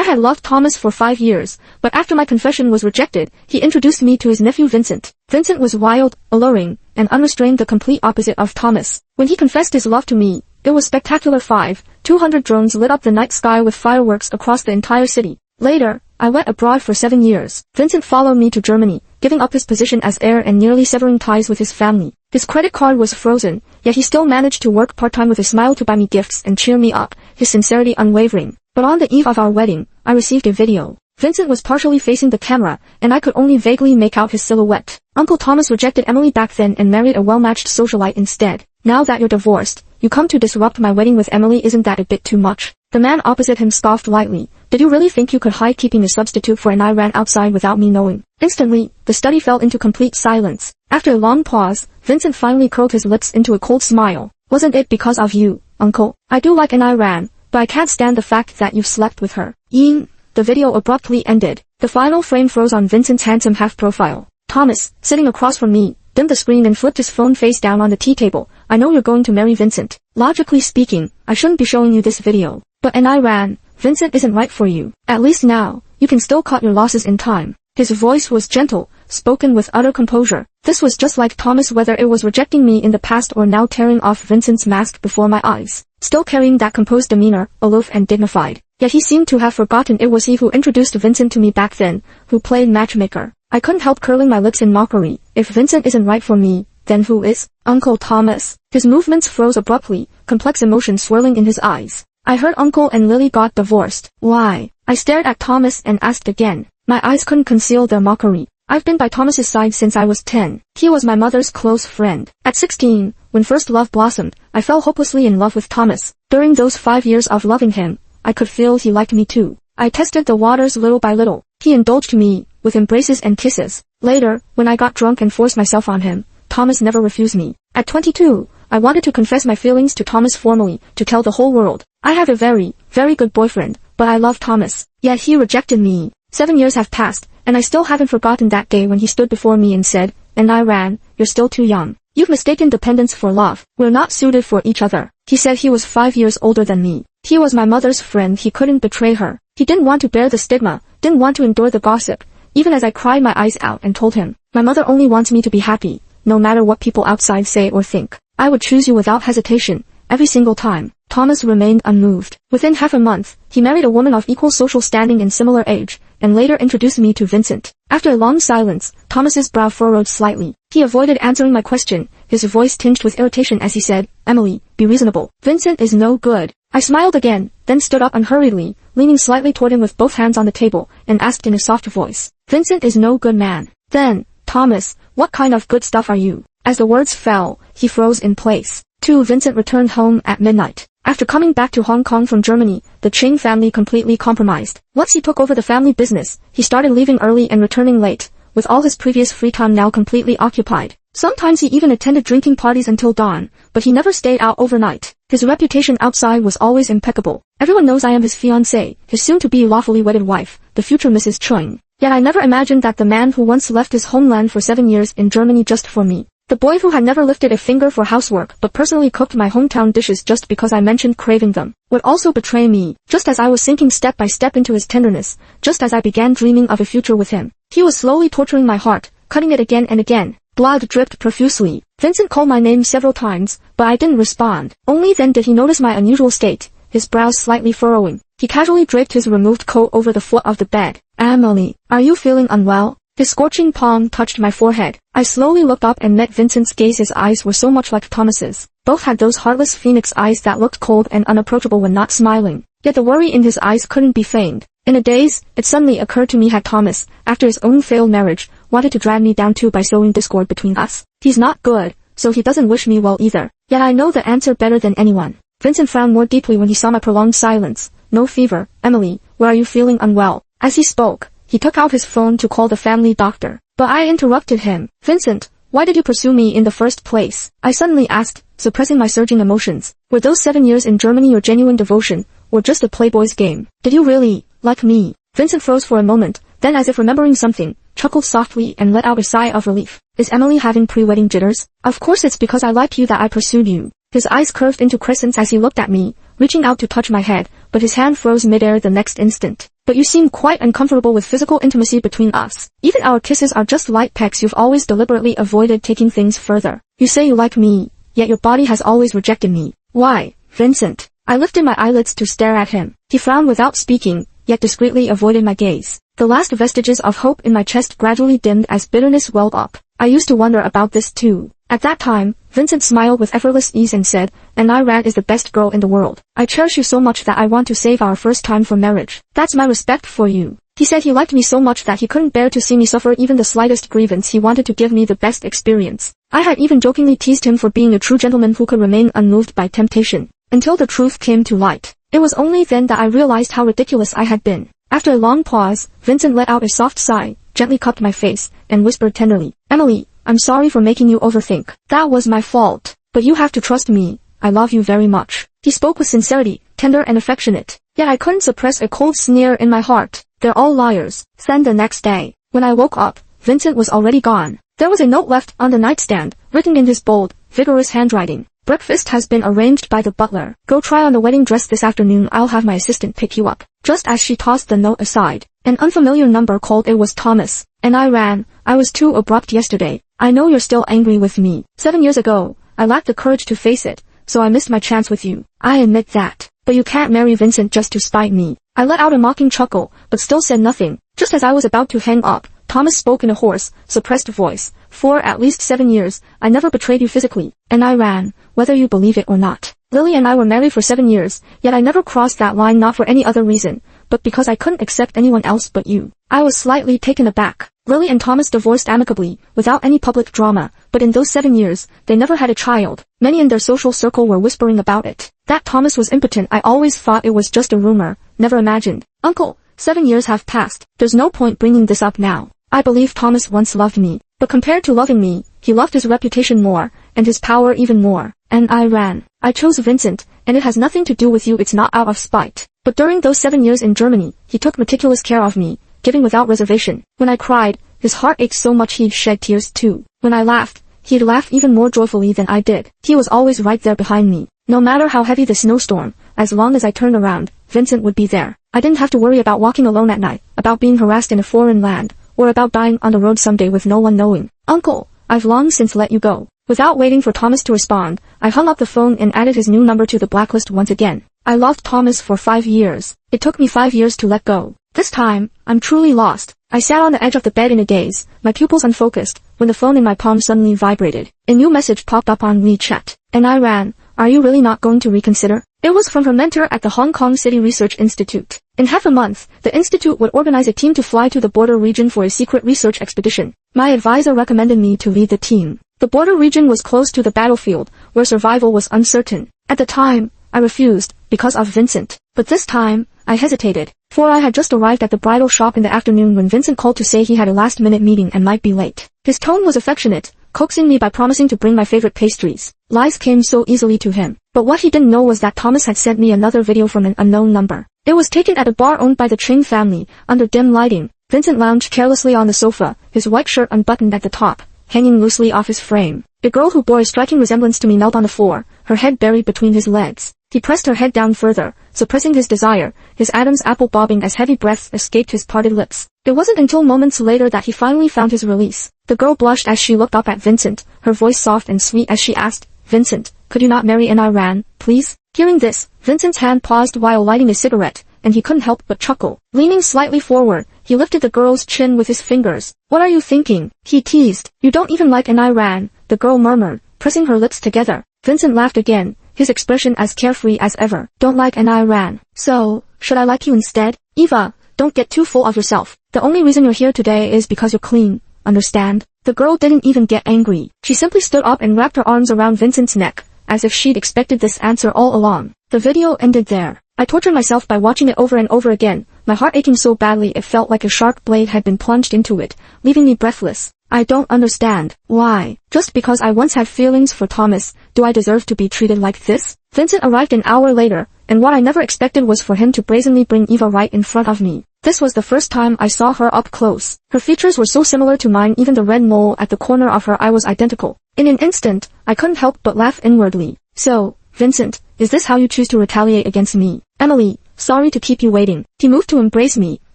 I had loved Thomas for 5 years, but after my confession was rejected, he introduced me to his nephew Vincent. Vincent was wild, alluring, and unrestrained, the complete opposite of Thomas. When he confessed his love to me, it was spectacular. 200 drones lit up the night sky with fireworks across the entire city. Later, I went abroad for 7 years. Vincent followed me to Germany, giving up his position as heir and nearly severing ties with his family. His credit card was frozen, yet he still managed to work part-time with a smile to buy me gifts and cheer me up, his sincerity unwavering. But on the eve of our wedding, I received a video. Vincent was partially facing the camera, and I could only vaguely make out his silhouette. Uncle Thomas rejected Emily back then and married a well-matched socialite instead. Now that you're divorced, you come to disrupt my wedding with Emily. Isn't that a bit too much? The man opposite him scoffed lightly. Did you really think you could hide keeping a substitute for an I ran outside without me knowing? Instantly, the study fell into complete silence. After a long pause, Vincent finally curled his lips into a cold smile. Wasn't it because of you, Uncle? I do like an I ran, but I can't stand the fact that you've slept with her. Ying. The video abruptly ended. The final frame froze on Vincent's handsome half-profile. Thomas, sitting across from me, dimmed the screen and flipped his phone face down on the tea table. I know you're going to marry Vincent. Logically speaking, I shouldn't be showing you this video. But an I ran, Vincent isn't right for you. At least now, you can still cut your losses in time. His voice was gentle, spoken with utter composure. This was just like Thomas, whether it was rejecting me in the past or now tearing off Vincent's mask before my eyes. Still carrying that composed demeanor, aloof and dignified. Yet he seemed to have forgotten it was he who introduced Vincent to me back then, who played matchmaker. I couldn't help curling my lips in mockery. If Vincent isn't right for me, then who is? Uncle Thomas. His movements froze abruptly, complex emotions swirling in his eyes. I heard Uncle and Lily got divorced. Why? I stared at Thomas and asked again. My eyes couldn't conceal their mockery. I've been by Thomas's side since I was 10. He was my mother's close friend. At 16, when first love blossomed, I fell hopelessly in love with Thomas. During those 5 years of loving him, I could feel he liked me too. I tested the waters little by little. He indulged me, with embraces and kisses. Later, when I got drunk and forced myself on him, Thomas never refused me. At 22, I wanted to confess my feelings to Thomas formally, to tell the whole world. I have a very, very good boyfriend, but I love Thomas. Yet he rejected me. 7 years have passed, and I still haven't forgotten that day when he stood before me and said, and I ran, you're still too young. You've mistaken dependence for love. We're not suited for each other. He said he was 5 years older than me. He was my mother's friend. He couldn't betray her. He didn't want to bear the stigma, didn't want to endure the gossip. Even as I cried my eyes out and told him, my mother only wants me to be happy, no matter what people outside say or think. I would choose you without hesitation, every single time. Thomas remained unmoved. Within half a month, he married a woman of equal social standing and similar age, and later introduced me to Vincent. After a long silence, Thomas's brow furrowed slightly. He avoided answering my question, his voice tinged with irritation as he said, Emily, be reasonable. Vincent is no good. I smiled again, then stood up unhurriedly, leaning slightly toward him with both hands on the table, and asked in a soft voice, Vincent is no good man. Then, Thomas, what kind of good stuff are you? As the words fell, he froze in place. Vincent returned home at midnight. After coming back to Hong Kong from Germany, the Ching family completely compromised. Once he took over the family business, he started leaving early and returning late, with all his previous free time now completely occupied. Sometimes he even attended drinking parties until dawn, but he never stayed out overnight. His reputation outside was always impeccable. Everyone knows I am his fiancée, his soon-to-be lawfully wedded wife, the future Mrs. Chung. Yet I never imagined that the man who once left his homeland for 7 years in Germany just for me, the boy who had never lifted a finger for housework but personally cooked my hometown dishes just because I mentioned craving them, would also betray me, just as I was sinking step by step into his tenderness, just as I began dreaming of a future with him. He was slowly torturing my heart, cutting it again and again. Blood dripped profusely. Vincent called my name several times, but I didn't respond. Only then did he notice my unusual state, his brows slightly furrowing. He casually draped his removed coat over the foot of the bed. Emily, are you feeling unwell? His scorching palm touched my forehead. I slowly looked up and met Vincent's gaze. His eyes were so much like Thomas's. Both had those heartless phoenix eyes that looked cold and unapproachable when not smiling. Yet the worry in his eyes couldn't be feigned. In a daze, it suddenly occurred to me, had Thomas, after his own failed marriage, wanted to drag me down too by sowing discord between us? He's not good, so he doesn't wish me well either. Yet I know the answer better than anyone. Vincent frowned more deeply when he saw my prolonged silence. No fever. Emily, where are you feeling unwell? As he spoke, he took out his phone to call the family doctor. But I interrupted him. Vincent, why did you pursue me in the first place? I suddenly asked, suppressing my surging emotions. Were those 7 years in Germany your genuine devotion, or just a playboy's game? Did you really like me? Vincent froze for a moment, then as if remembering something, chuckled softly and let out a sigh of relief. Is Emily having pre-wedding jitters? Of course it's because I liked you that I pursued you. His eyes curved into crescents as he looked at me, reaching out to touch my head, but his hand froze midair the next instant. But you seem quite uncomfortable with physical intimacy between us. Even our kisses are just light pecks. You've always deliberately avoided taking things further. You say you like me, yet your body has always rejected me. Why, Vincent? I lifted my eyelids to stare at him. He frowned without speaking, yet discreetly avoided my gaze. The last vestiges of hope in my chest gradually dimmed as bitterness welled up. I used to wonder about this too. At that time, Vincent smiled with effortless ease and said, "And Iran is the best girl in the world. I cherish you so much that I want to save our first time for marriage. That's my respect for you." He said he liked me so much that he couldn't bear to see me suffer even the slightest grievance. He wanted to give me the best experience. I had even jokingly teased him for being a true gentleman who could remain unmoved by temptation. Until the truth came to light. It was only then that I realized how ridiculous I had been. After a long pause, Vincent let out a soft sigh, gently cupped my face, and whispered tenderly, "Emily, I'm sorry for making you overthink. That was my fault. But you have to trust me. I love you very much." He spoke with sincerity, tender and affectionate. Yet I couldn't suppress a cold sneer in my heart. They're all liars. Then the next day, when I woke up, Vincent was already gone. There was a note left on the nightstand, written in his bold, vigorous handwriting. "Breakfast has been arranged by the butler. Go try on the wedding dress this afternoon. I'll have my assistant pick you up." Just as she tossed the note aside, an unfamiliar number called. It was Thomas. And I ran. I was too abrupt yesterday. "I know you're still angry with me. 7 years ago, I lacked the courage to face it, so I missed my chance with you. I admit that. But you can't marry Vincent just to spite me." I let out a mocking chuckle, but still said nothing. Just as I was about to hang up, Thomas spoke in a hoarse, suppressed voice. "For at least 7 years, I never betrayed you physically. And I ran, whether you believe it or not. Lily and I were married for 7 years, yet I never crossed that line, not for any other reason, but because I couldn't accept anyone else but you." I was slightly taken aback. Lily and Thomas divorced amicably, without any public drama, but in those 7 years, they never had a child. Many in their social circle were whispering about it. That Thomas was impotent, I always thought it was just a rumor, never imagined. "Uncle, 7 years have passed. There's no point bringing this up now. I believe Thomas once loved me, but compared to loving me, he loved his reputation more, and his power even more. And I ran. I chose Vincent, and it has nothing to do with you. It's not out of spite. But during those 7 years in Germany, he took meticulous care of me, giving without reservation. When I cried, his heart ached so much he'd shed tears too. When I laughed, he'd laugh even more joyfully than I did. He was always right there behind me. No matter how heavy the snowstorm, as long as I turned around, Vincent would be there. I didn't have to worry about walking alone at night, about being harassed in a foreign land, or about dying on the road someday with no one knowing. "Uncle, I've long since let you go." Without waiting for Thomas to respond, I hung up the phone and added his new number to the blacklist once again. I loved Thomas for 5 years. It took me 5 years to let go. This time, I'm truly lost. I sat on the edge of the bed in a daze, my pupils unfocused, when the phone in my palm suddenly vibrated. A new message popped up on WeChat. And I ran. "Are you really not going to reconsider?" It was from her mentor at the Hong Kong City Research Institute. In half a month, the institute would organize a team to fly to the border region for a secret research expedition. My advisor recommended me to lead the team. The border region was close to the battlefield, where survival was uncertain. At the time, I refused, because of Vincent. But this time, I hesitated. For I had just arrived at the bridal shop in the afternoon when Vincent called to say he had a last-minute meeting and might be late. His tone was affectionate, coaxing me by promising to bring my favorite pastries. Lies came so easily to him. But what he didn't know was that Thomas had sent me another video from an unknown number. It was taken at a bar owned by the Ching family, under dim lighting. Vincent lounged carelessly on the sofa, his white shirt unbuttoned at the top, hanging loosely off his frame. The girl who bore a striking resemblance to me knelt on the floor, her head buried between his legs. He pressed her head down further, suppressing his desire, his Adam's apple bobbing as heavy breaths escaped his parted lips. It wasn't until moments later that he finally found his release. The girl blushed as she looked up at Vincent, her voice soft and sweet as she asked, "Vincent, could you not marry an Iran, please?" Hearing this, Vincent's hand paused while lighting a cigarette, and he couldn't help but chuckle. Leaning slightly forward, he lifted the girl's chin with his fingers. "What are you thinking?" he teased. "You don't even like an Iran," the girl murmured, pressing her lips together. Vincent laughed again, his expression as carefree as ever. "Don't like an Iran. So, should I like you instead?" "Eva, don't get too full of yourself. The only reason you're here today is because you're clean, understand?" The girl didn't even get angry. She simply stood up and wrapped her arms around Vincent's neck, as if she'd expected this answer all along. The video ended there. I tortured myself by watching it over and over again, my heart aching so badly it felt like a sharp blade had been plunged into it, leaving me breathless. I don't understand. Why? Just because I once had feelings for Thomas, do I deserve to be treated like this? Vincent arrived an hour later, and what I never expected was for him to brazenly bring Eva right in front of me. This was the first time I saw her up close. Her features were so similar to mine, even the red mole at the corner of her eye was identical. In an instant, I couldn't help but laugh inwardly. "So, Vincent, is this how you choose to retaliate against me?" Emily, Sorry to keep you waiting. He moved to embrace me,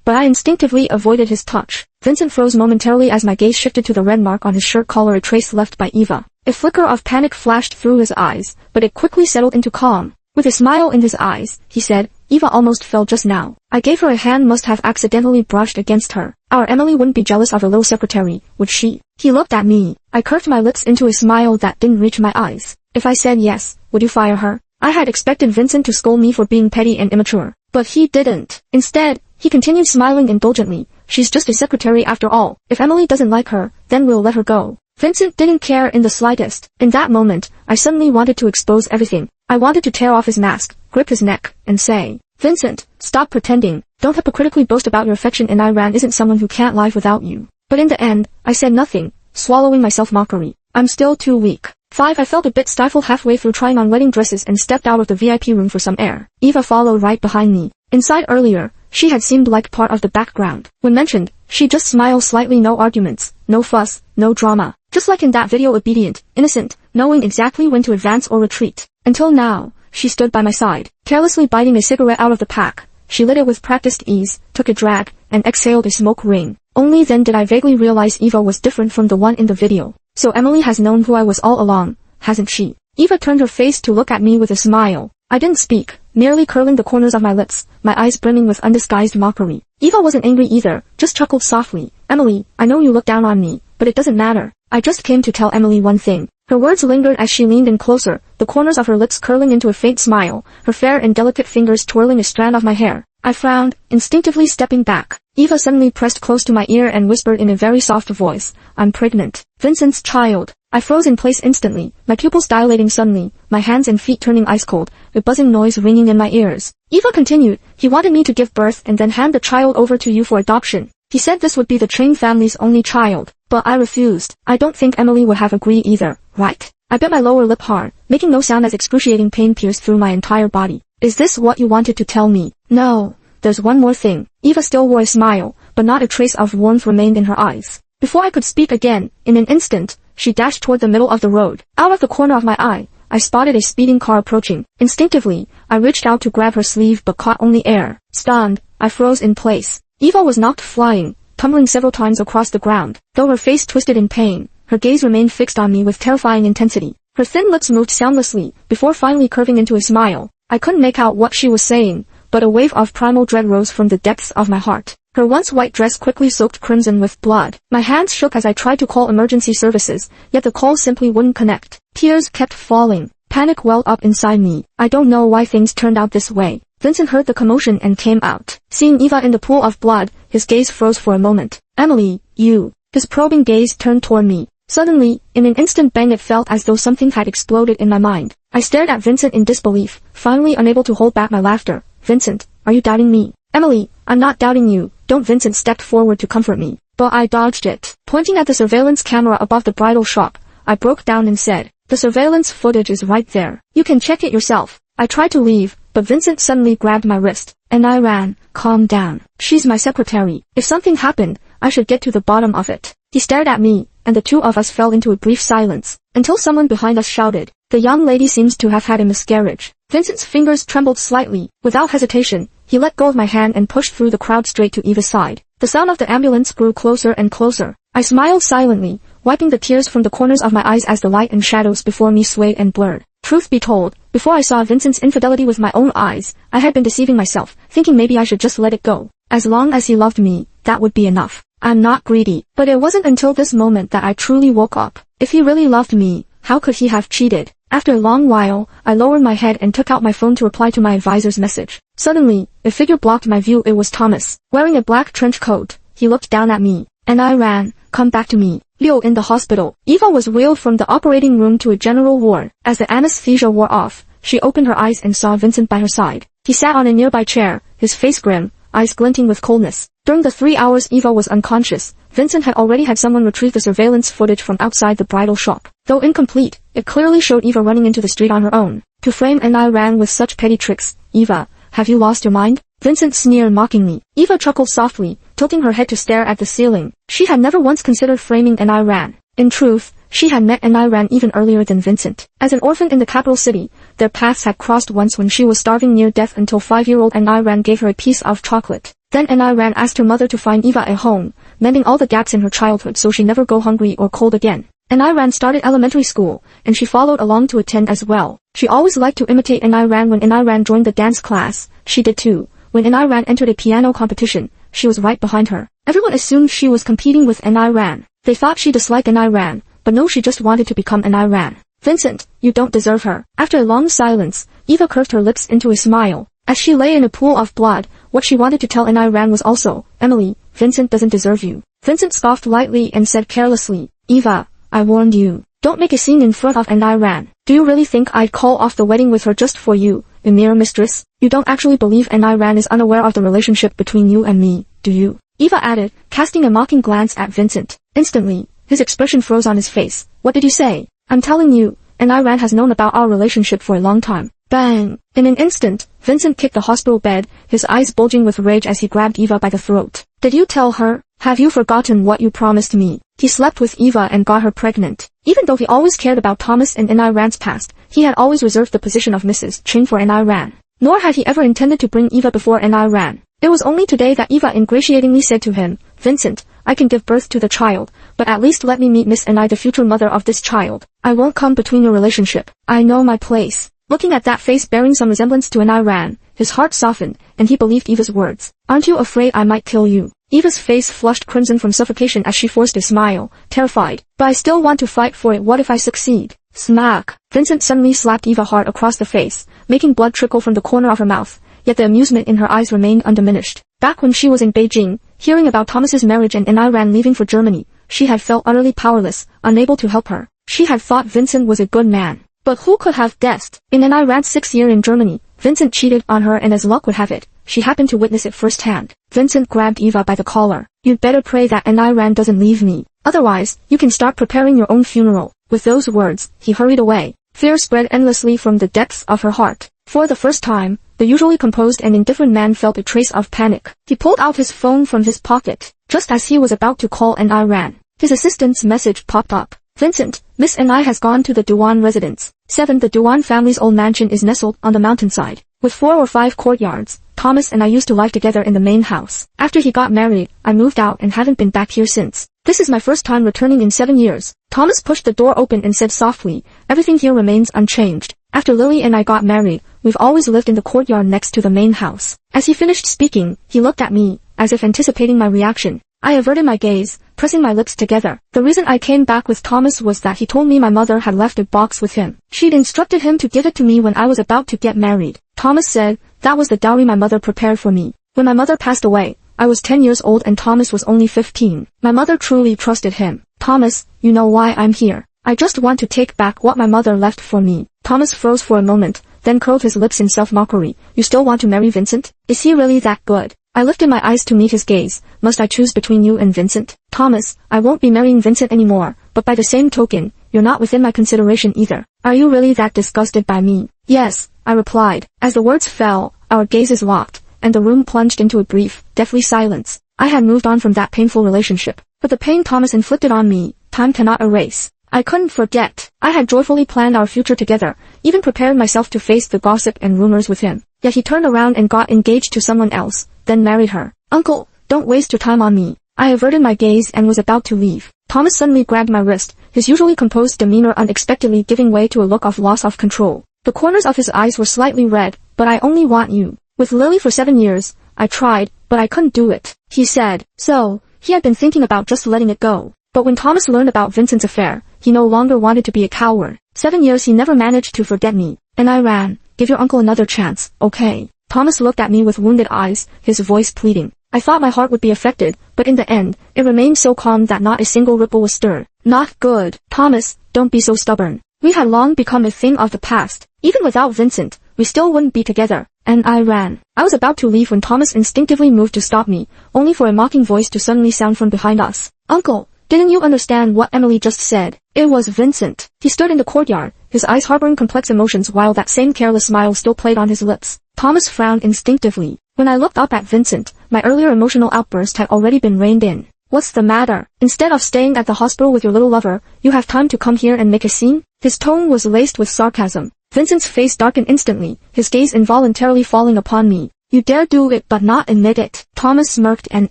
but I instinctively avoided his touch. Vincent froze momentarily as my gaze shifted to the red mark on his shirt collar, a trace left by Eva. A flicker of panic flashed through his eyes, but it quickly settled into calm. With a smile in his eyes, he said, Eva almost fell just now. I gave her a hand, must have accidentally brushed against her. Our Emily wouldn't be jealous of her little secretary, would she? He looked at me. I curved my lips into a smile that didn't reach my eyes. If I said yes, would you fire her? I had expected Vincent to scold me for being petty and immature, but he didn't. Instead, he continued smiling indulgently. She's just a secretary after all. If Emily doesn't like her, then we'll let her go. Vincent didn't care in the slightest. In that moment, I suddenly wanted to expose everything. I wanted to tear off his mask, grip his neck, and say, Vincent, stop pretending. Don't hypocritically boast about your affection, and Iran isn't someone who can't live without you. But in the end, I said nothing, swallowing my self-mockery. I'm still too weak. 5. I felt a bit stifled halfway through trying on wedding dresses and stepped out of the VIP room for some air. Eva followed right behind me. Inside earlier, she had seemed like part of the background. When mentioned, she just smiled slightly, no arguments, no fuss, no drama. Just like in that video, obedient, innocent, knowing exactly when to advance or retreat. Until now, she stood by my side, carelessly biting a cigarette out of the pack. She lit it with practiced ease, took a drag, and exhaled a smoke ring. Only then did I vaguely realize Eva was different from the one in the video. So Emily has known who I was all along, hasn't she? Eva turned her face to look at me with a smile. I didn't speak, merely curling the corners of my lips, my eyes brimming with undisguised mockery. Eva wasn't angry either, just chuckled softly. Emily, I know you look down on me, but it doesn't matter. I just came to tell Emily one thing. Her words lingered as she leaned in closer, the corners of her lips curling into a faint smile, her fair and delicate fingers twirling a strand of my hair. I frowned, instinctively stepping back. Eva suddenly pressed close to my ear and whispered in a very soft voice, I'm pregnant. Vincent's child. I froze in place instantly, my pupils dilating suddenly, my hands and feet turning ice cold, a buzzing noise ringing in my ears. Eva continued, he wanted me to give birth and then hand the child over to you for adoption. He said this would be the Train family's only child, but I refused. I don't think Emily would have agreed either, right? I bit my lower lip hard, making no sound as excruciating pain pierced through my entire body. Is this what you wanted to tell me? No. There's one more thing. Eva still wore a smile, but not a trace of warmth remained in her eyes. Before I could speak again, in an instant, she dashed toward the middle of the road. Out of the corner of my eye, I spotted a speeding car approaching. Instinctively, I reached out to grab her sleeve but caught only air. Stunned, I froze in place. Eva was knocked flying, tumbling several times across the ground. Though her face twisted in pain, her gaze remained fixed on me with terrifying intensity. Her thin lips moved soundlessly, before finally curving into a smile. I couldn't make out what she was saying, but a wave of primal dread rose from the depths of my heart. Her once white dress quickly soaked crimson with blood. My hands shook as I tried to call emergency services, yet the call simply wouldn't connect. Tears kept falling. Panic welled up inside me. I don't know why things turned out this way. Vincent heard the commotion and came out. Seeing Eva in the pool of blood, his gaze froze for a moment. Emily, you. His probing gaze turned toward me. Suddenly, in an instant bang, it felt as though something had exploded in my mind. I stared at Vincent in disbelief, finally unable to hold back my laughter. Vincent, are you doubting me? Emily, I'm not doubting you. Don't. Vincent stepped forward to comfort me, but I dodged it. Pointing at the surveillance camera above the bridal shop, I broke down and said, the surveillance footage is right there. You can check it yourself. I tried to leave, but Vincent suddenly grabbed my wrist, and I ran. Calm down. She's my secretary. If something happened, I should get to the bottom of it. He stared at me, and the two of us fell into a brief silence, until someone behind us shouted, the young lady seems to have had a miscarriage. Vincent's fingers trembled slightly. Without hesitation, he let go of my hand and pushed through the crowd straight to Eva's side. The sound of the ambulance grew closer and closer. I smiled silently, wiping the tears from the corners of my eyes as the light and shadows before me swayed and blurred. Truth be told, before I saw Vincent's infidelity with my own eyes, I had been deceiving myself, thinking maybe I should just let it go. As long as he loved me, that would be enough. I'm not greedy, but it wasn't until this moment that I truly woke up. If he really loved me, how could he have cheated? After a long while, I lowered my head and took out my phone to reply to my advisor's message. Suddenly, a figure blocked my view. It was Thomas. Wearing a black trench coat, he looked down at me, and I ran. Come back to me. Leo in the hospital. Eva was wheeled from the operating room to a general ward. As the anesthesia wore off, she opened her eyes and saw Vincent by her side. He sat on a nearby chair, his face grim, eyes glinting with coldness. During the 3 hours Eva was unconscious, Vincent had already had someone retrieve the surveillance footage from outside the bridal shop. Though incomplete, it clearly showed Eva running into the street on her own. To frame and I ran with such petty tricks. Eva, have you lost your mind? Vincent sneered mockingly. Eva chuckled softly, tilting her head to stare at the ceiling. She had never once considered framing and I ran. In truth, she had met and I ran even earlier than Vincent. As an orphan in the capital city, their paths had crossed once when she was starving near death until 5-year-old and I ran gave her a piece of chocolate. Then and I ran asked her mother to find Eva a home, mending all the gaps in her childhood so she never go hungry or cold again. And I ran started elementary school, and she followed along to attend as well. She always liked to imitate and I ran when and I ran joined the dance class, she did too. When and I ran entered a piano competition, she was right behind her. Everyone assumed she was competing with and I ran. They thought she disliked and I ran, but no, she just wanted to become and I ran. Vincent, you don't deserve her. After a long silence, Eva curved her lips into a smile. As she lay in a pool of blood, what she wanted to tell and I ran was also, Emily, Vincent doesn't deserve you. Vincent scoffed lightly and said carelessly, Eva, I warned you. Don't make a scene in front of and I ran. Do you really think I'd call off the wedding with her just for you, a mere mistress? You don't actually believe and I ran is unaware of the relationship between you and me, do you? Eva added, casting a mocking glance at Vincent. Instantly, his expression froze on his face. What did you say? I'm telling you, and I ran has known about our relationship for a long time. Bang! In an instant, Vincent kicked the hospital bed, his eyes bulging with rage as he grabbed Eva by the throat. Did you tell her? Have you forgotten what you promised me? He slept with Eva and got her pregnant. Even though he always cared about Thomas and I ran's past, he had always reserved the position of Mrs. Ching for and I ran. Nor had he ever intended to bring Eva before and I ran. It was only today that Eva ingratiatingly said to him, Vincent, I can give birth to the child, but at least let me meet Miss and I, the future mother of this child. I won't come between your relationship. I know my place. Looking at that face bearing some resemblance to and I ran, his heart softened, and he believed Eva's words. Aren't you afraid I might kill you? Eva's face flushed crimson from suffocation as she forced a smile, terrified. But I still want to fight for it. What if I succeed? Smack! Vincent suddenly slapped Eva hard across the face, making blood trickle from the corner of her mouth, yet the amusement in her eyes remained undiminished. Back when she was in Beijing, hearing about Thomas's marriage and I ran leaving for Germany, she had felt utterly powerless, unable to help her. She had thought Vincent was a good man. But who could have guessed? In I ran's 6th year in Germany, Vincent cheated on her and as luck would have it, she happened to witness it firsthand. Vincent grabbed Eva by the collar. You'd better pray that I ran doesn't leave me. Otherwise, you can start preparing your own funeral. With those words, he hurried away. Fear spread endlessly from the depths of her heart. For the first time, the usually composed and indifferent man felt a trace of panic. He pulled out his phone from his pocket. Just as he was about to call and I ran, his assistant's message popped up. Vincent, Miss and I has gone to the Duan residence. 7. The Duan family's old mansion is nestled on the mountainside, with 4 or 5 courtyards. Thomas and I used to live together in the main house. After he got married, I moved out and haven't been back here since. This is my first time returning in 7 years. Thomas pushed the door open and said softly, everything here remains unchanged. After Lily and I got married, we've always lived in the courtyard next to the main house. As he finished speaking, he looked at me, as if anticipating my reaction. I averted my gaze, pressing my lips together. The reason I came back with Thomas was that he told me my mother had left a box with him. She'd instructed him to give it to me when I was about to get married. Thomas said, that was the dowry my mother prepared for me. When my mother passed away, I was 10 years old and Thomas was only 15. My mother truly trusted him. Thomas, you know why I'm here. I just want to take back what my mother left for me. Thomas froze for a moment, then curled his lips in self-mockery. You still want to marry Vincent? Is he really that good? I lifted my eyes to meet his gaze. Must I choose between you and Vincent? Thomas, I won't be marrying Vincent anymore, but by the same token, you're not within my consideration either. Are you really that disgusted by me? Yes, I replied. As the words fell, our gazes locked, and the room plunged into a brief, deathly silence. I had moved on from that painful relationship, but the pain Thomas inflicted on me, time cannot erase. I couldn't forget. I had joyfully planned our future together, even prepared myself to face the gossip and rumors with him. Yet he turned around and got engaged to someone else, then married her. Uncle, don't waste your time on me. I averted my gaze and was about to leave. Thomas suddenly grabbed my wrist, his usually composed demeanor unexpectedly giving way to a look of loss of control. The corners of his eyes were slightly red. But I only want you. With Lily for 7 years, I tried, but I couldn't do it, he said. So, he had been thinking about just letting it go. But when Thomas learned about Vincent's affair, he no longer wanted to be a coward. 7 years he never managed to forget me. And I ran. Give your uncle another chance, okay? Thomas looked at me with wounded eyes, his voice pleading. I thought my heart would be affected, but in the end, it remained so calm that not a single ripple was stirred. Not good. Thomas, don't be so stubborn. We had long become a thing of the past. Even without Vincent, we still wouldn't be together. And I ran. I was about to leave when Thomas instinctively moved to stop me, only for a mocking voice to suddenly sound from behind us. Uncle, didn't you understand what Emily just said? It was Vincent. He stood in the courtyard, his eyes harboring complex emotions while that same careless smile still played on his lips. Thomas frowned instinctively. When I looked up at Vincent, my earlier emotional outburst had already been reined in. What's the matter? Instead of staying at the hospital with your little lover, you have time to come here and make a scene? His tone was laced with sarcasm. Vincent's face darkened instantly, his gaze involuntarily falling upon me. You dare do it but not admit it. Thomas smirked and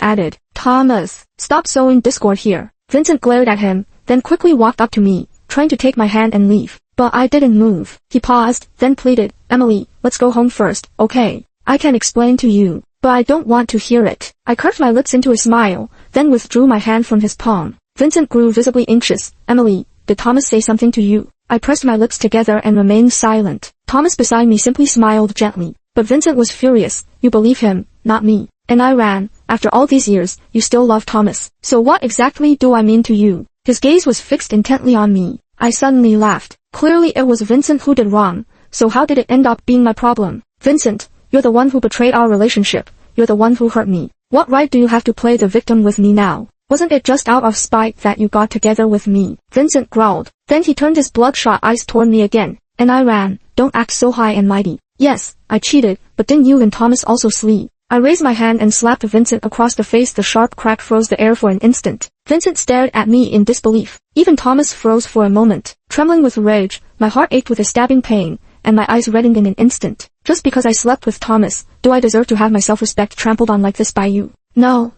added, Thomas, stop sowing discord here. Vincent glared at him, then quickly walked up to me, trying to take my hand and leave. But I didn't move. He paused, then pleaded, Emily, let's go home first, okay? I can explain to you, but I don't want to hear it. I curved my lips into a smile, then withdrew my hand from his palm. Vincent grew visibly anxious. Emily, did Thomas say something to you? I pressed my lips together and remained silent. Thomas beside me simply smiled gently. But Vincent was furious. You believe him, not me. And I ran. After all these years, you still love Thomas. So what exactly do I mean to you? His gaze was fixed intently on me. I suddenly laughed. Clearly it was Vincent who did wrong. So how did it end up being my problem? Vincent, you're the one who betrayed our relationship. You're the one who hurt me. What right do you have to play the victim with me now? Wasn't it just out of spite that you got together with me? Vincent growled. Then he turned his bloodshot eyes toward me again. And I ran. Don't act so high and mighty. Yes, I cheated, but didn't you and Thomas also sleep? I raised my hand and slapped Vincent across the face. The sharp crack froze the air for an instant. Vincent stared at me in disbelief. Even Thomas froze for a moment. Trembling with rage, my heart ached with a stabbing pain, and my eyes reddened in an instant. Just because I slept with Thomas, do I deserve to have my self-respect trampled on like this by you? No,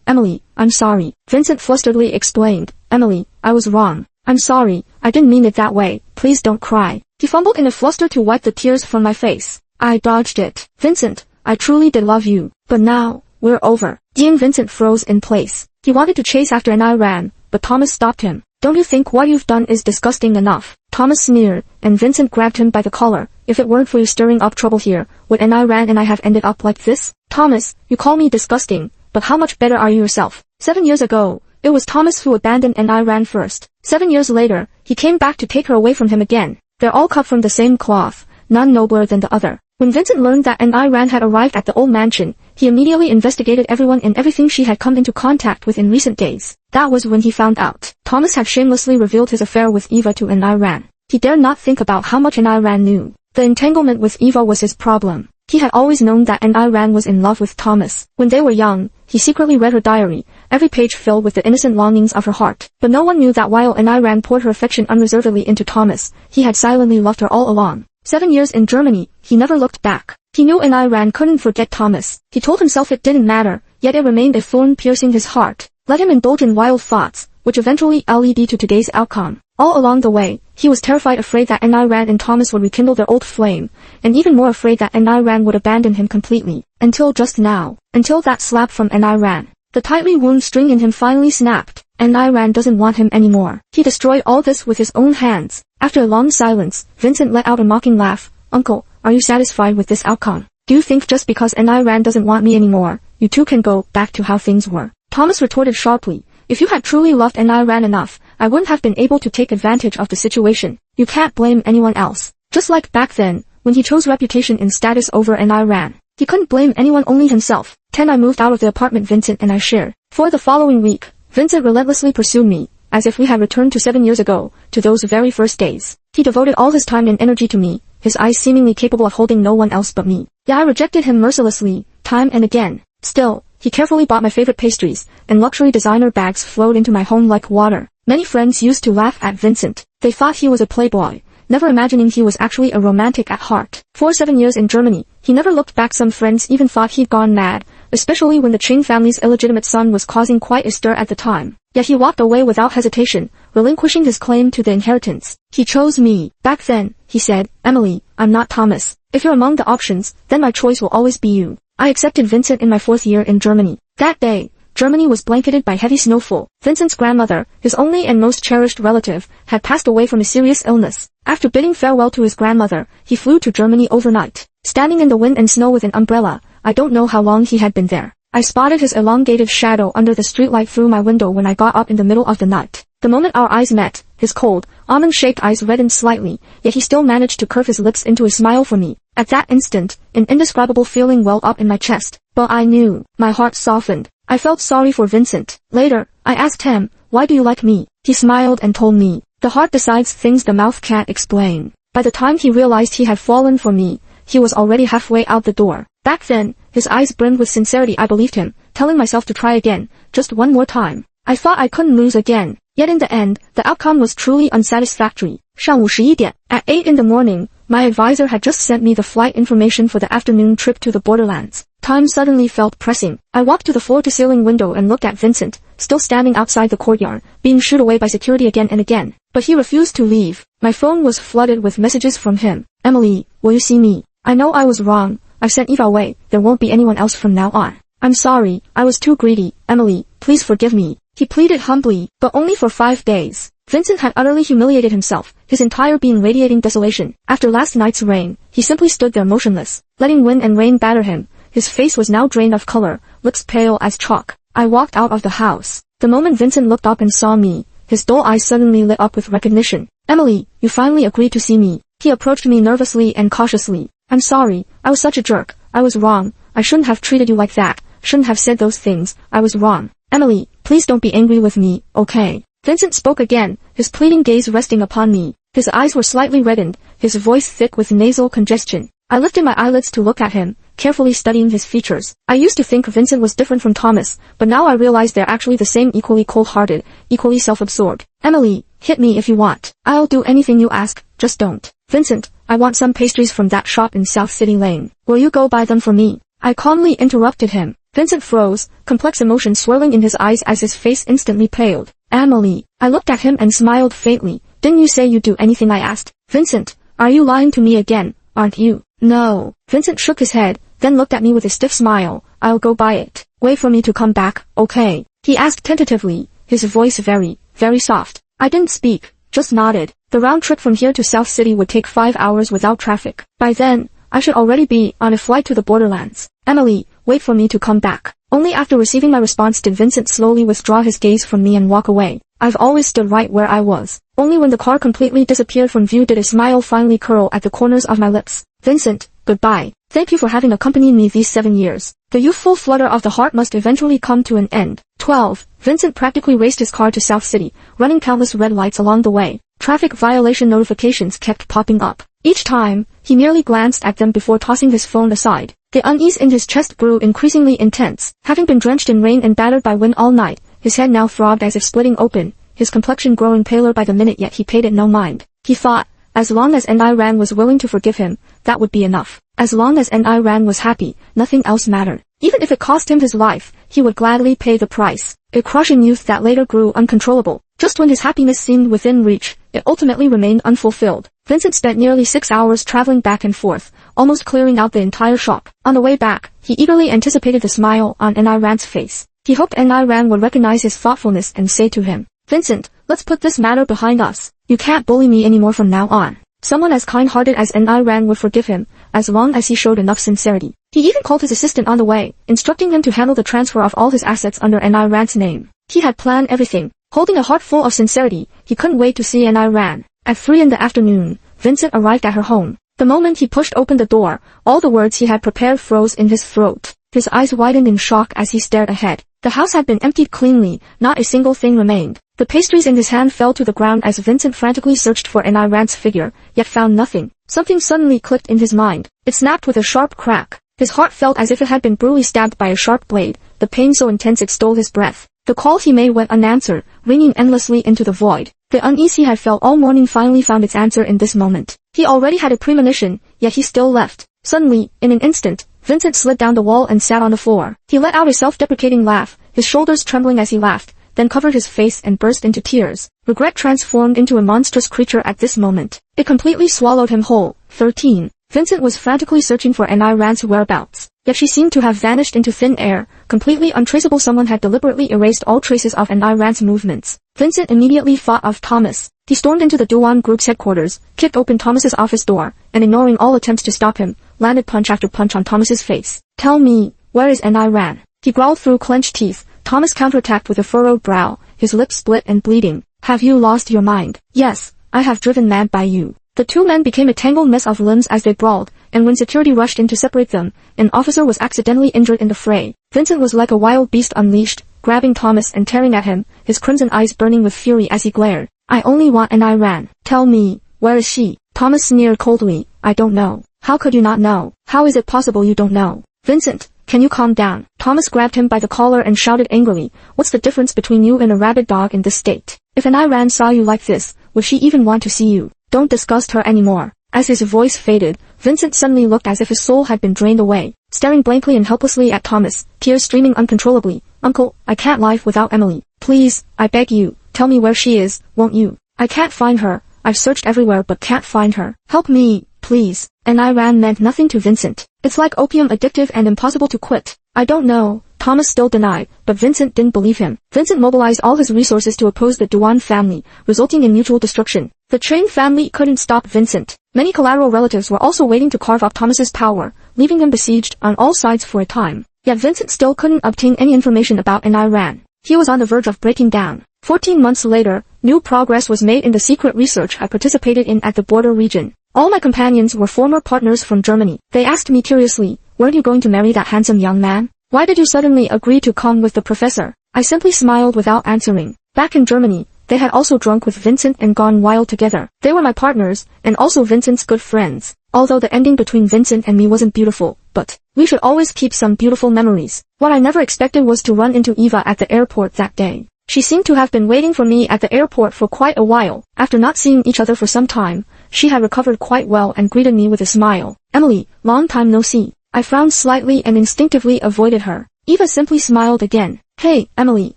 Emily, I'm sorry. Vincent flusteredly explained. Emily, I was wrong. I'm sorry, I didn't mean it that way. Please don't cry. He fumbled in a fluster to wipe the tears from my face. I dodged it. Vincent, I truly did love you. But now, we're over. Vincent froze in place. He wanted to chase after and I ran, but Thomas stopped him. Don't you think what you've done is disgusting enough? Thomas sneered, and Vincent grabbed him by the collar. If it weren't for you stirring up trouble here, would I ran and I have ended up like this? Thomas, you call me disgusting, but how much better are you yourself? 7 years ago, it was Thomas who abandoned and I ran first. 7 years later, he came back to take her away from him again. They're all cut from the same cloth, none nobler than the other. When Vincent learned that Ran had arrived at the old mansion, he immediately investigated everyone and everything she had come into contact with in recent days. That was when he found out Thomas had shamelessly revealed his affair with Eva to Ran. He dared not think about how much Ran knew. The entanglement with Eva was his problem. He had always known that Ran was in love with Thomas. When they were young, he secretly read her diary, every page filled with the innocent longings of her heart. But no one knew that while Ran poured her affection unreservedly into Thomas, he had silently loved her all along. 7 years in Germany, he never looked back. He knew Ran couldn't forget Thomas. He told himself it didn't matter, yet it remained a thorn piercing his heart. Let him indulge in wild thoughts, which eventually led to today's outcome. All along the way, he was terrified, afraid that Ran and Thomas would rekindle their old flame, and even more afraid that Ran would abandon him completely. Until just now. Until that slap from Ran. The tightly wound string in him finally snapped. Ran doesn't want him anymore. He destroyed all this with his own hands. After a long silence, Vincent let out a mocking laugh. Uncle, are you satisfied with this outcome? Do you think just because Ran doesn't want me anymore, you two can go back to how things were? Thomas retorted sharply. If you had truly loved Ran enough, I wouldn't have been able to take advantage of the situation. You can't blame anyone else. Just like back then, when he chose reputation and status over Ran. He couldn't blame anyone, only himself. I moved out of the apartment Vincent and I shared. For the following week, Vincent relentlessly pursued me, as if we had returned to 7 years ago, to those very first days. He devoted all his time and energy to me, his eyes seemingly capable of holding no one else but me. Yeah, I rejected him mercilessly, time and again. Still, he carefully bought my favorite pastries, and luxury designer bags flowed into my home like water. Many friends used to laugh at Vincent. They thought he was a playboy, never imagining he was actually a romantic at heart. For 7 years in Germany, he never looked back. Some friends even thought he'd gone mad, especially when the Ching family's illegitimate son was causing quite a stir at the time. Yet he walked away without hesitation, relinquishing his claim to the inheritance. He chose me. Back then, he said, Emily, I'm not Thomas. If you're among the options, then my choice will always be you. I accepted Vincent in my 4th year in Germany. That day, Germany was blanketed by heavy snowfall. Vincent's grandmother, his only and most cherished relative, had passed away from a serious illness. After bidding farewell to his grandmother, he flew to Germany overnight. Standing in the wind and snow with an umbrella, I don't know how long he had been there. I spotted his elongated shadow under the streetlight through my window when I got up in the middle of the night. The moment our eyes met, his cold, almond-shaped eyes reddened slightly, yet he still managed to curve his lips into a smile for me. At that instant, an indescribable feeling welled up in my chest. But I knew. My heart softened. I felt sorry for Vincent. Later, I asked him, why do you like me? He smiled and told me, the heart decides things the mouth can't explain. By the time he realized he had fallen for me, he was already halfway out the door. Back then, his eyes brimmed with sincerity. I believed him. telling myself to try again, just one more time. I thought I couldn't lose again. Yet in the end, the outcome was truly unsatisfactory. 上午11点. At 8 in the morning, my advisor had just sent me the flight information for the afternoon trip to the borderlands. Time suddenly felt pressing. I walked to the floor-to-ceiling window and looked at Vincent, still standing outside the courtyard, being shooed away by security again and again. But he refused to leave. My phone was flooded with messages from him. Emily, will you see me? I know I was wrong. I've sent Eva away. There won't be anyone else from now on. I'm sorry. I was too greedy. Emily, please forgive me. He pleaded humbly, but only for 5 days. Vincent had utterly humiliated himself, his entire being radiating desolation. After last night's rain, he simply stood there motionless, letting wind and rain batter him. His face was now drained of color, lips pale as chalk. I walked out of the house. The moment Vincent looked up and saw me, his dull eyes suddenly lit up with recognition. Emily, you finally agreed to see me. He approached me nervously and cautiously. I'm sorry, I was such a jerk. I was wrong. I shouldn't have treated you like that. Shouldn't have said those things. I was wrong. Emily, please don't be angry with me, okay? Vincent spoke again, his pleading gaze resting upon me. His eyes were slightly reddened, his voice thick with nasal congestion. I lifted my eyelids to look at him, carefully studying his features. I used to think Vincent was different from Thomas, but now I realize they're actually the same, equally cold-hearted, equally self-absorbed. Emily, hit me if you want. I'll do anything you ask, just don't. Vincent, I want some pastries from that shop in South City Lane. Will you go buy them for me? I calmly interrupted him. Vincent froze, complex emotion swirling in his eyes as his face instantly paled. Emily, I looked at him and smiled faintly. Didn't you say you'd do anything I asked? Vincent, are you lying to me again, aren't you? No. Vincent shook his head, then looked at me with a stiff smile. I'll go buy it. Wait for me to come back, okay? He asked tentatively, his voice very, very soft. I didn't speak, just nodded. The round trip from here to South City would take 5 hours without traffic. By then, I should already be on a flight to the borderlands. Emily, wait for me to come back. Only after receiving my response did Vincent slowly withdraw his gaze from me and walk away. I've always stood right where I was. Only when the car completely disappeared from view did a smile finally curl at the corners of my lips. Vincent, goodbye. Thank you for having accompanied me these 7 years. The youthful flutter of the heart must eventually come to an end. 12. Vincent practically raced his car to South City, running countless red lights along the way. Traffic violation notifications kept popping up. Each time, he merely glanced at them before tossing his phone aside. The unease in his chest grew increasingly intense. Having been drenched in rain and battered by wind all night, his head now throbbed as if splitting open, his complexion growing paler by the minute, yet he paid it no mind. He thought, as long as N.I. was willing to forgive him, that would be enough. As long as N.I. was happy, nothing else mattered. Even if it cost him his life, he would gladly pay the price. A crushing youth that later grew uncontrollable. Just when his happiness seemed within reach, it ultimately remained unfulfilled. Vincent spent nearly 6 hours traveling back and forth, almost clearing out the entire shop. On the way back, he eagerly anticipated the smile on N.I.'s face. He hoped N.I. would recognize his thoughtfulness and say to him, Vincent, let's put this matter behind us. You can't bully me anymore from now on. Someone as kind-hearted as N.I. would forgive him, as long as he showed enough sincerity. He even called his assistant on the way, instructing him to handle the transfer of all his assets under N.I.'s name. He had planned everything. Holding a heart full of sincerity, he couldn't wait to see N.I. At 3 in the afternoon, Vincent arrived at her home. The moment he pushed open the door, all the words he had prepared froze in his throat. His eyes widened in shock as he stared ahead. The house had been emptied cleanly, not a single thing remained. The pastries in his hand fell to the ground as Vincent frantically searched for N.I.'s figure, yet found nothing. Something suddenly clicked in his mind. It snapped with a sharp crack. His heart felt as if it had been brutally stabbed by a sharp blade, the pain so intense it stole his breath. The call he made went unanswered, ringing endlessly into the void. The unease he had felt all morning finally found its answer in this moment. He already had a premonition, yet he still left. Suddenly, in an instant, Vincent slid down the wall and sat on the floor. He let out a self-deprecating laugh, his shoulders trembling as he laughed, then covered his face and burst into tears. Regret transformed into a monstrous creature at this moment. It completely swallowed him whole. 13. Vincent was frantically searching for N.I.'s whereabouts, yet she seemed to have vanished into thin air, completely untraceable. Someone had deliberately erased all traces of N.I.'s movements. Vincent immediately thought of Thomas. He stormed into the Duan Group's headquarters, kicked open Thomas's office door, and ignoring all attempts to stop him, landed punch after punch on Thomas's face. Tell me, where is N.I.? He growled through clenched teeth. Thomas counterattacked with a furrowed brow, his lips split and bleeding. Have you lost your mind? Yes, I have driven mad by you. The two men became a tangled mess of limbs as they brawled, and when security rushed in to separate them, an officer was accidentally injured in the fray. Vincent was like a wild beast unleashed, grabbing Thomas and tearing at him, his crimson eyes burning with fury as he glared. I only want N.I. Tell me, where is she? Thomas sneered coldly. I don't know. How could you not know? How is it possible you don't know? Vincent, can you calm down? Thomas grabbed him by the collar and shouted angrily, what's the difference between you and a rabid dog in this state? If an Iran saw you like this, would she even want to see you? Don't disgust her anymore. As his voice faded, Vincent suddenly looked as if his soul had been drained away, staring blankly and helplessly at Thomas, tears streaming uncontrollably. Uncle, I can't live without Emily. Please, I beg you, tell me where she is, won't you? I can't find her. I've searched everywhere but can't find her. Help me, please. And Iran meant nothing to Vincent. It's like opium, addictive and impossible to quit. I don't know. Thomas still denied, but Vincent didn't believe him. Vincent mobilized all his resources to oppose the Dewan family, resulting in mutual destruction. The Chang family couldn't stop Vincent. Many collateral relatives were also waiting to carve off Thomas's power, leaving him besieged on all sides for a time. Yet Vincent still couldn't obtain any information about an Iran. He was on the verge of breaking down. 14 months later, new progress was made in the secret research I participated in at the border region. All my companions were former partners from Germany. They asked me curiously, weren't you going to marry that handsome young man? Why did you suddenly agree to come with the professor? I simply smiled without answering. Back in Germany, they had also drunk with Vincent and gone wild together. They were my partners, and also Vincent's good friends. Although the ending between Vincent and me wasn't beautiful, but we should always keep some beautiful memories. What I never expected was to run into Eva at the airport that day. She seemed to have been waiting for me at the airport for quite a while. After not seeing each other for some time, she had recovered quite well and greeted me with a smile. Emily, long time no see. I frowned slightly and instinctively avoided her. Eva simply smiled again. Hey, Emily,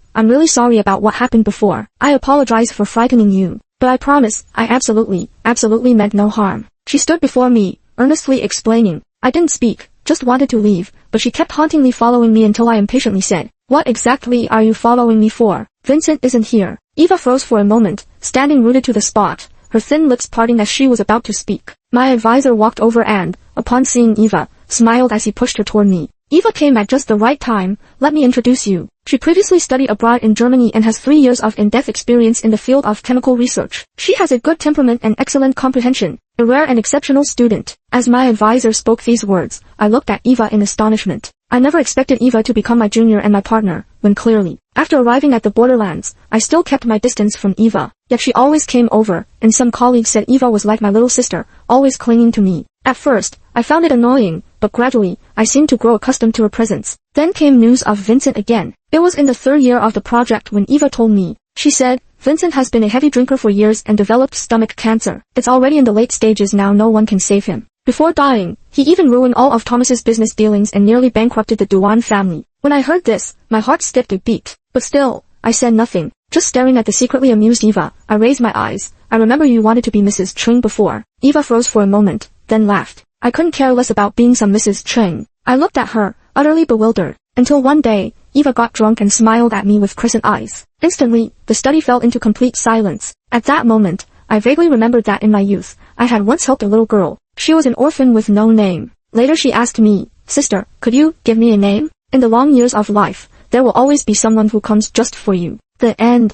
I'm really sorry about what happened before. I apologize for frightening you. But I promise, I absolutely meant no harm. She stood before me, earnestly explaining. I didn't speak, just wanted to leave, but she kept hauntingly following me until I impatiently said, what exactly are you following me for? Vincent isn't here. Eva froze for a moment, standing rooted to the spot, her thin lips parting as she was about to speak. My advisor walked over and, upon seeing Eva, smiled as he pushed her toward me. Eva came at just the right time. Let me introduce you. She previously studied abroad in Germany and has 3 years of in-depth experience in the field of chemical research. She has a good temperament and excellent comprehension, a rare and exceptional student. As my advisor spoke these words, I looked at Eva in astonishment. I never expected Eva to become my junior and my partner, when clearly, after arriving at the borderlands, I still kept my distance from Eva. Yet she always came over, and some colleagues said Eva was like my little sister, always clinging to me. At first, I found it annoying, but gradually, I seemed to grow accustomed to her presence. Then came news of Vincent again. It was in the 3rd year of the project when Eva told me. She said, Vincent has been a heavy drinker for years and developed stomach cancer. It's already in the late stages now, no one can save him. Before dying, he even ruined all of Thomas's business dealings and nearly bankrupted the Dewan family. When I heard this, my heart skipped a beat. But still, I said nothing. Just staring at the secretly amused Eva, I raised my eyes. I remember you wanted to be Mrs. Cheng before. Eva froze for a moment, then laughed. I couldn't care less about being some Mrs. Cheng. I looked at her, utterly bewildered. Until one day, Eva got drunk and smiled at me with crescent eyes. Instantly, the study fell into complete silence. At that moment, I vaguely remembered that in my youth, I had once helped a little girl. She was an orphan with no name. Later she asked me, Sister, could you give me a name? In the long years of life, there will always be someone who comes just for you. The end.